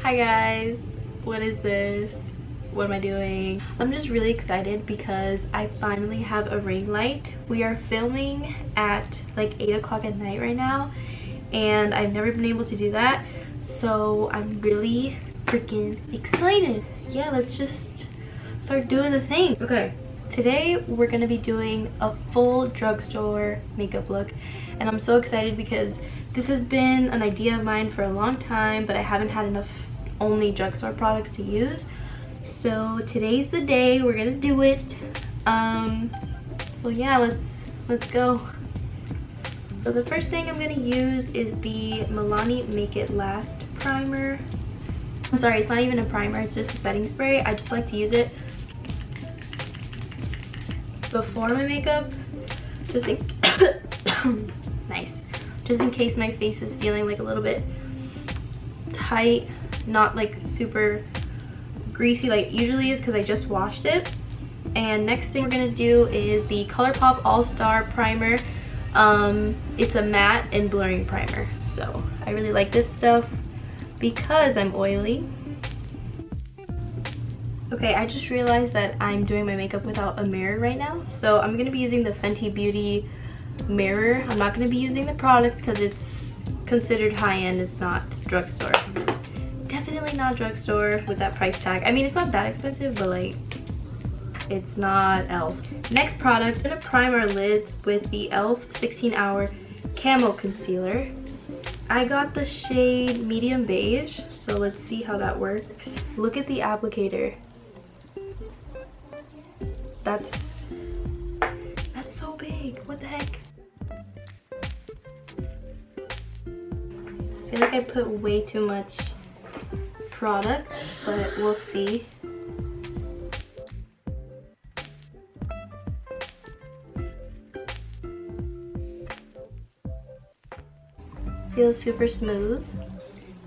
Hi guys, what is this? What am I doing? I'm just really excited because I finally have a ring light. We are filming at like 8 o'clock at night right now and I've never been able to do that, so I'm really freaking excited. Yeah, let's just start doing the thing. Okay, today we're gonna be doing a full drugstore makeup look and I'm so excited because this has been an idea of mine for a long time, but I haven't had enough only drugstore products to use. So today's the day we're gonna do it. So yeah, let's go. So the first thing I'm gonna use is the Milani Make It Last primer. I'm sorry, it's not even a primer, it's just a setting spray. I just like to use it before my makeup, just in nice, just in case my face is feeling like a little bit tight, not like super greasy like it usually is because I just washed it. And next thing we're gonna do is the ColourPop All-Star primer. It's a matte and blurring primer, so I really like this stuff because I'm oily. Okay, I just realized that I'm doing my makeup without a mirror right now, so I'm gonna be using the Fenty Beauty mirror. I'm not gonna be using the products because it's considered high-end. It's not drugstore. Definitely not drugstore with that price tag. I mean, it's not that expensive, but like, it's not e.l.f. Next product, I'm gonna prime our lids with the e.l.f. 16-Hour Camo Concealer. I got the shade Medium Beige, so let's see how that works. Look at the applicator. That's so big. What the heck? I feel like I put way too much product, but we'll see. Feels super smooth.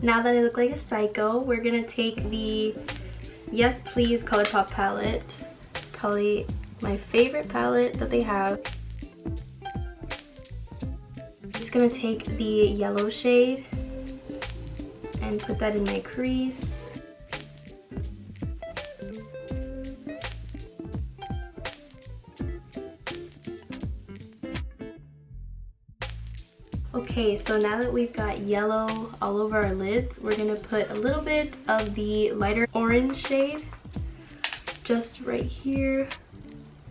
Now that I look like a psycho, we're gonna take the Yes Please ColourPop palette. Probably my favorite palette that they have. I'm just gonna take the yellow shade and put that in my crease. Okay, so now that we've got yellow all over our lids, we're gonna put a little bit of the lighter orange shade just right here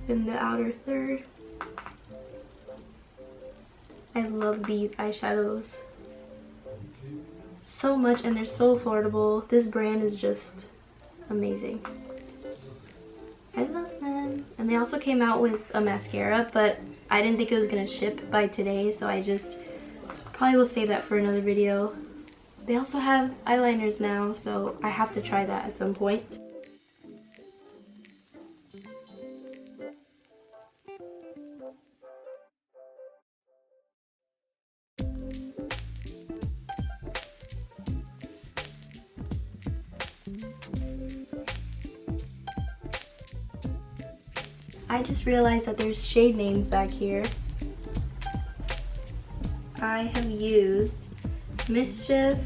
in the outer third. I love these eyeshadows so much and they're so affordable. This brand is just amazing. I love them. And they also came out with a mascara, but I didn't think it was gonna ship by today, so I just probably will save that for another video. They also have eyeliners now, so I have to try that at some point. I just realized that there's shade names back here. I have used Mischief,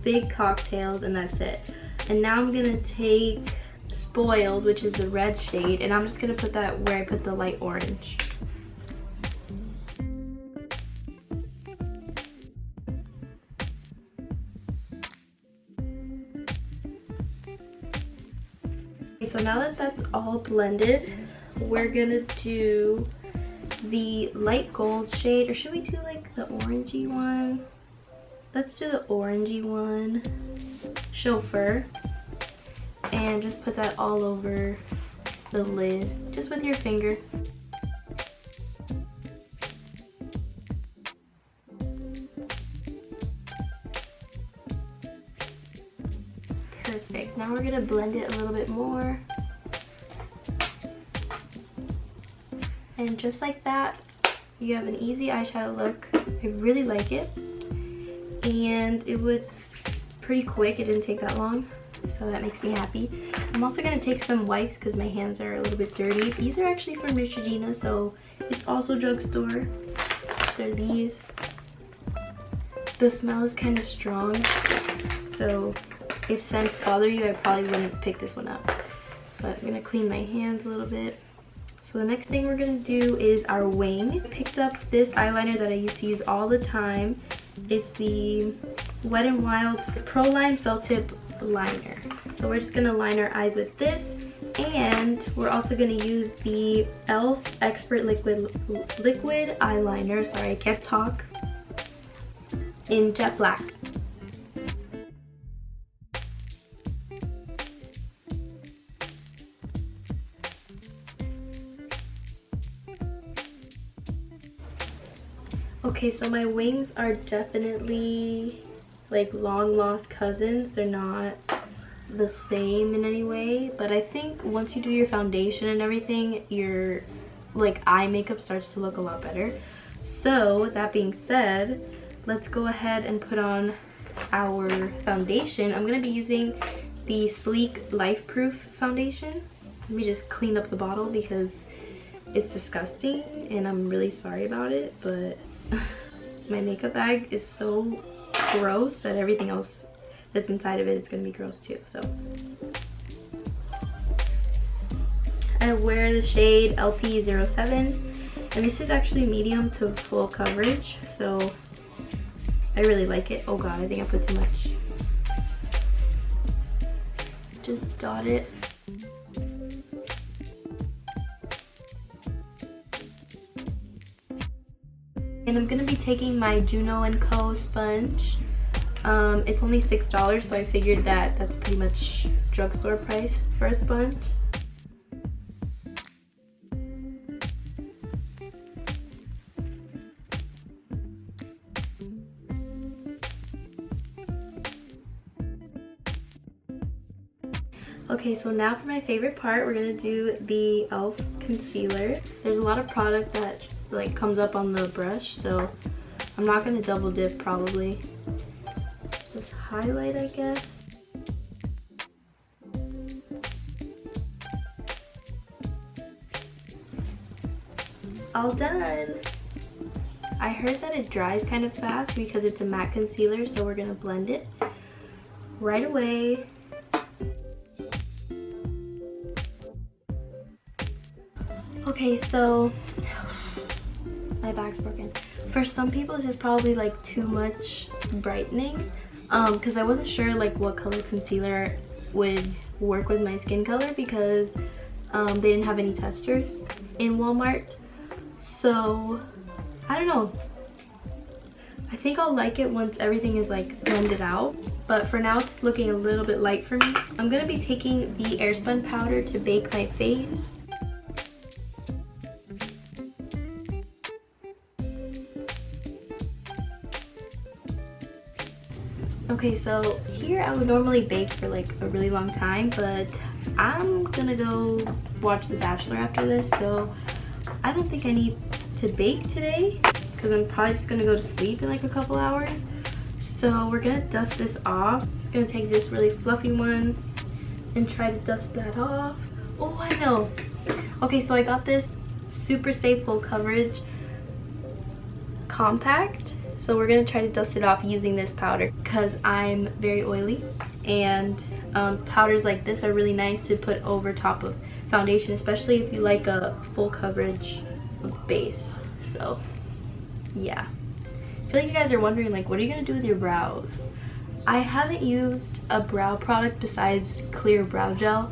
Big Cocktails, and that's it. And now I'm gonna take Spoiled, which is the red shade, and I'm just gonna put that where I put the light orange. Okay, so now that that's all blended, we're gonna do the light gold shade, or should we do like the orangey one? Let's do the orangey one, Chauffeur, and just put that all over the lid, just with your finger. Perfect. Now we're gonna blend it a little bit more. And just like that, you have an easy eyeshadow look. I really like it. And it was pretty quick, it didn't take that long, so that makes me happy. I'm also gonna take some wipes because my hands are a little bit dirty. These are actually from Neutrogena, so it's also drugstore. They're these. The smell is kind of strong, so if scents bother you, I probably wouldn't pick this one up. But I'm gonna clean my hands a little bit. So the next thing we're gonna do is our wing. I picked up this eyeliner that I used to use all the time. It's the Wet n Wild Pro-Line Felt Tip Liner. So we're just gonna line our eyes with this, and we're also gonna use the e.l.f. Expert Liquid Eyeliner. Sorry, I can't talk. In jet black. Okay, so my wings are definitely like long lost cousins. They're not the same in any way, but I think once you do your foundation and everything, your like eye makeup starts to look a lot better. So that being said, let's go ahead and put on our foundation. I'm gonna be using the Sleek Life Proof foundation. Let me just clean up the bottle because it's disgusting and I'm really sorry about it, but my makeup bag is so gross that everything else that's inside of it is gonna be gross too. So I wear the shade LP07, and this is actually medium to full coverage, so I really like it. Oh god, I think I put too much. Just dot it. And I'm gonna be taking my Juno & Co. sponge. It's only $6, so I figured that that's pretty much drugstore price for a sponge. Okay, so now for my favorite part, we're gonna do the e.l.f. concealer. There's a lot of product that like comes up on the brush, so I'm not gonna double dip probably. Just highlight, I guess. All done. I heard that it dries kind of fast because it's a matte concealer, so we're gonna blend it right away. Okay, so my bag's broken. For some people, this is probably like too much brightening, because I wasn't sure like what color concealer would work with my skin color, because they didn't have any testers in Walmart. So I don't know. I think I'll like it once everything is like blended out, but for now it's looking a little bit light for me. I'm gonna be taking the Airspun powder to bake my face. Okay, so here I would normally bake for like a really long time, but I'm gonna go watch The Bachelor after this, so I don't think I need to bake today because I'm probably just gonna go to sleep in like a couple hours. So we're gonna dust this off. Just gonna take this really fluffy one and try to dust that off. Oh, I know. Okay, so I got this Super Safe Full Coverage Compact. So we're gonna try to dust it off using this powder because I'm very oily, and powders like this are really nice to put over top of foundation, especially if you like a full coverage base. So yeah, I feel like you guys are wondering like, what are you gonna do with your brows? I haven't used a brow product besides clear brow gel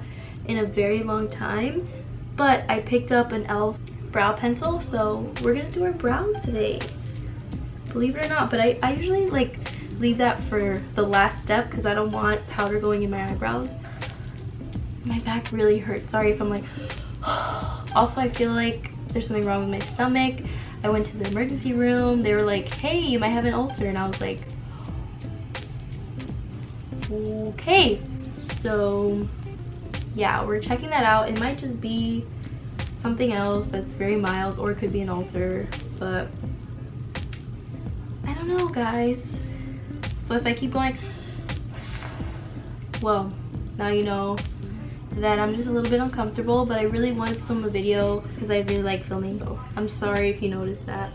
in a very long time, but I picked up an e.l.f. brow pencil, so we're gonna do our brows today. Believe it or not, but I usually like leave that for the last step because I don't want powder going in my eyebrows. My back really hurts. Sorry if I'm like also, I feel like there's something wrong with my stomach. I went to the emergency room. They were like, hey, you might have an ulcer, and I was like, okay. So yeah, we're checking that out. It might just be something else that's very mild, or it could be an ulcer, but I don't know, guys. So if I keep going, well, now you know that I'm just a little bit uncomfortable, but I really wanted to film a video because I really like filming. So I'm sorry if you noticed that.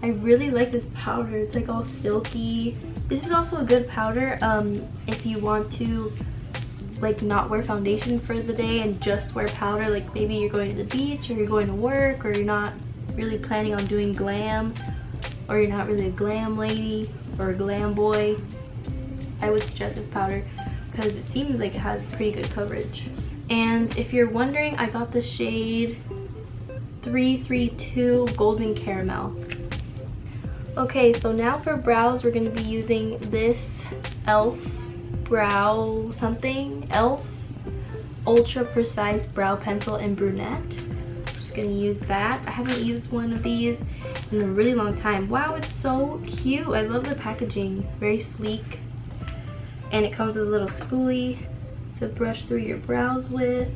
I really like this powder. It's like all silky. This is also a good powder if you want to like not wear foundation for the day and just wear powder, like maybe you're going to the beach or you're going to work, or you're not really planning on doing glam, or you're not really a glam lady or a glam boy. I would suggest this powder because it seems like it has pretty good coverage. And if you're wondering, I got the shade 332 Golden Caramel. Okay, so now for brows, we're going to be using this e.l.f. brow something, e.l.f. Ultra Precise Brow Pencil in Brunette. I'm just going to use that. I haven't used one of these in a really long time. Wow, it's so cute. I love the packaging. Very sleek. And it comes with a little spoolie to brush through your brows with.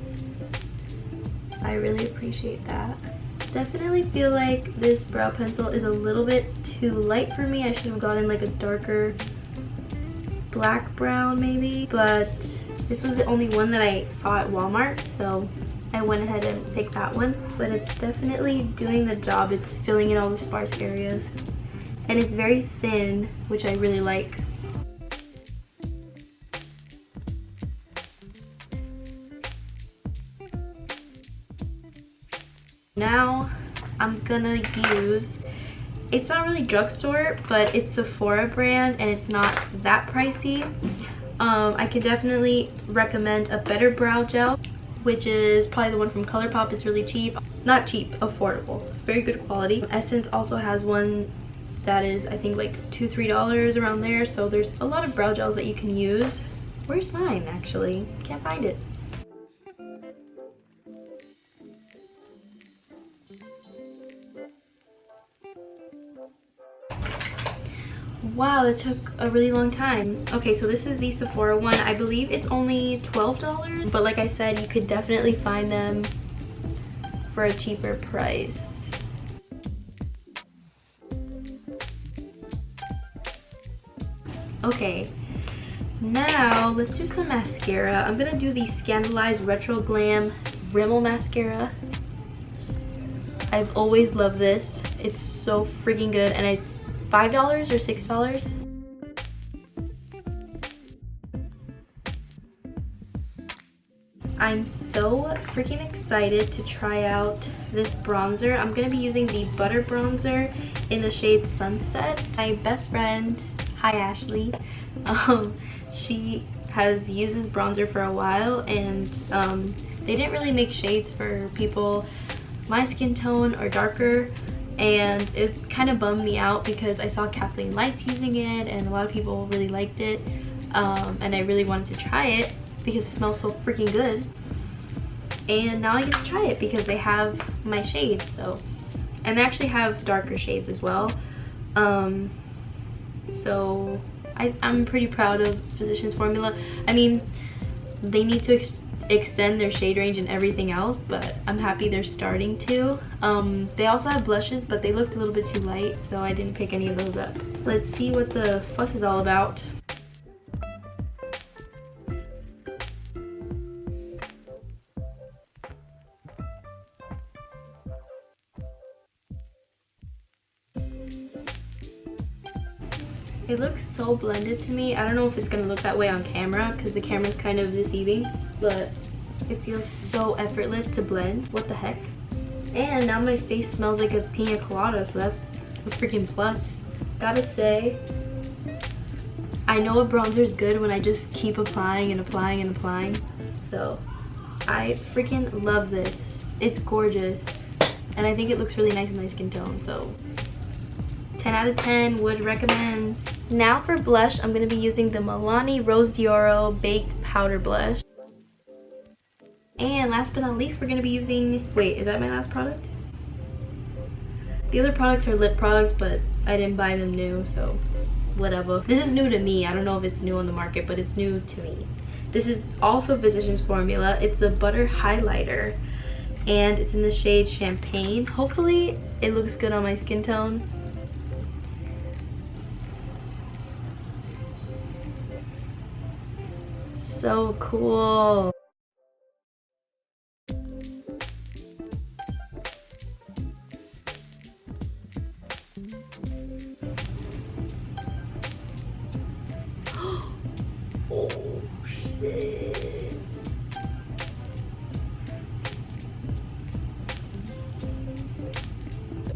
I really appreciate that. Definitely feel like this brow pencil is a little bit too light for me. I should have gotten like a darker black brown maybe, but this was the only one that I saw at Walmart, so I went ahead and picked that one. But it's definitely doing the job. It's filling in all the sparse areas, and it's very thin, which I really like. Now I'm gonna use, it's not really drugstore, but it's Sephora brand and it's not that pricey. I could definitely recommend a Better Brow Gel, which is probably the one from ColourPop. It's really cheap. Not cheap, affordable. Very good quality. Essence also has one that is, I think, like $2–3 around there. So there's a lot of brow gels that you can use. Where's mine, actually? Can't find it. Wow, that took a really long time. Okay, so this is the Sephora one. I believe it's only $12, but like I said, you could definitely find them for a cheaper price. Okay, now let's do some mascara. I'm gonna do the Scandalized Retro Glam Rimmel Mascara. I've always loved this. It's so freaking good, and it's $5 or $6. I'm so freaking excited to try out this bronzer. I'm gonna be using the Butter Bronzer in the shade Sunset. My best friend, hi Ashley, she has used this bronzer for a while, and they didn't really make shades for people my skin tone or darker. And it kind of bummed me out because I saw Kathleen Lights using it and a lot of people really liked it, and I really wanted to try it because it smells so freaking good. And now I get to try it because they have my shades. So, and they actually have darker shades as well. So I'm pretty proud of Physicians Formula. I mean, they need to extend their shade range and everything else, but I'm happy they're starting to. They also have blushes, but they looked a little bit too light, so I didn't pick any of those up. Let's see what the fuss is all about. It looks so blended to me. I don't know if it's gonna look that way on camera because the camera's kind of deceiving, but it feels so effortless to blend. What the heck? And now my face smells like a pina colada, so that's a freaking plus. Gotta say, I know a bronzer is good when I just keep applying and applying and applying. So I freaking love this. It's gorgeous, and I think it looks really nice in my skin tone. So 10 out of 10 would recommend. Now for blush, I'm going to be using the Milani Rose d'Oro Baked Powder Blush. And last but not least, we're going to be using, wait, is that my last product? The other products are lip products, but I didn't buy them new, so whatever. This is new to me. I don't know if it's new on the market, but it's new to me. This is also Physicians Formula. It's the Butter Highlighter, and it's in the shade Champagne. Hopefully it looks good on my skin tone. So cool. Oh shit.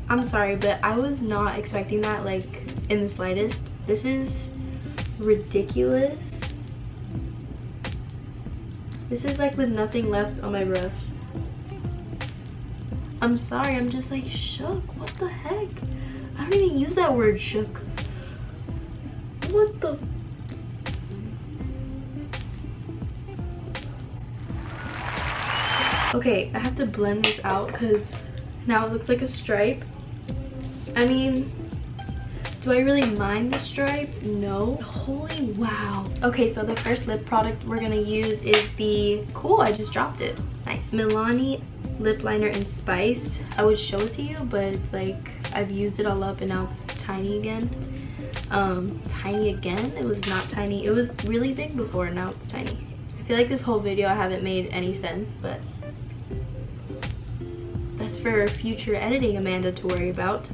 I'm sorry, but I was not expecting that, like, in the slightest. This is ridiculous. This is like with nothing left on my brush. I'm sorry, I'm just like shook. What the heck? I don't even use that word, shook. What the? Okay, I have to blend this out because now it looks like a stripe. I mean, do I really mind the stripe? No. Holy wow. Okay, so the first lip product we're gonna use is the, cool, I just dropped it. Nice. Milani lip liner in Spice. I would show it to you, but it's like I've used it all up and now it's tiny again. Tiny again? It was not tiny. It was really big before, now it's tiny. I feel like this whole video I haven't made any sense, but that's for future editing Amanda to worry about.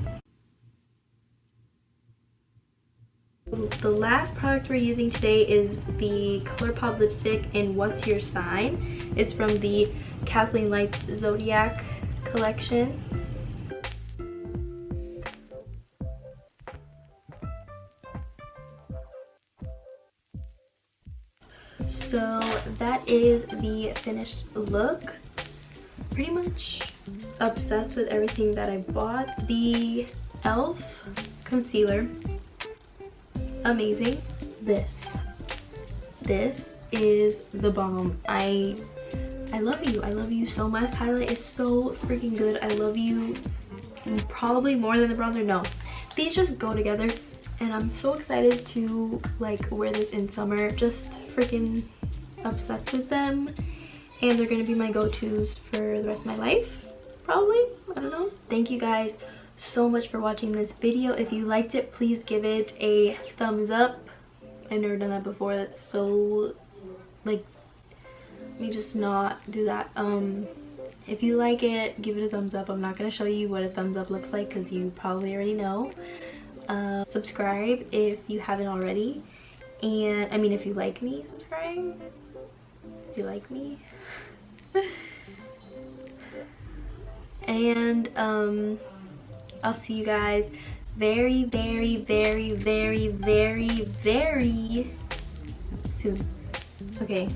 The last product we're using today is the ColourPop lipstick in What's Your Sign. It's from the Kathleen Lights Zodiac collection. So that is the finished look. Pretty much obsessed with everything that I bought. The e.l.f. concealer. Amazing. This is the bomb. I love you. I love you so much. Highlight is so freaking good. I love you probably more than the bronzer. No, these just go together and I'm so excited to like wear this in summer. Just freaking obsessed with them, and they're gonna be my go-tos for the rest of my life probably. I don't know. Thank you guys so much for watching this video. If you liked it, please give it a thumbs up. I've never done that before. That's so like, let me just not do that. If you like it, give it a thumbs up. I'm not gonna show you what a thumbs up looks like because you probably already know. Subscribe if you haven't already, and I mean if you like me, subscribe if you like me. And I'll see you guys very, very, very, very, very, very soon. Okay.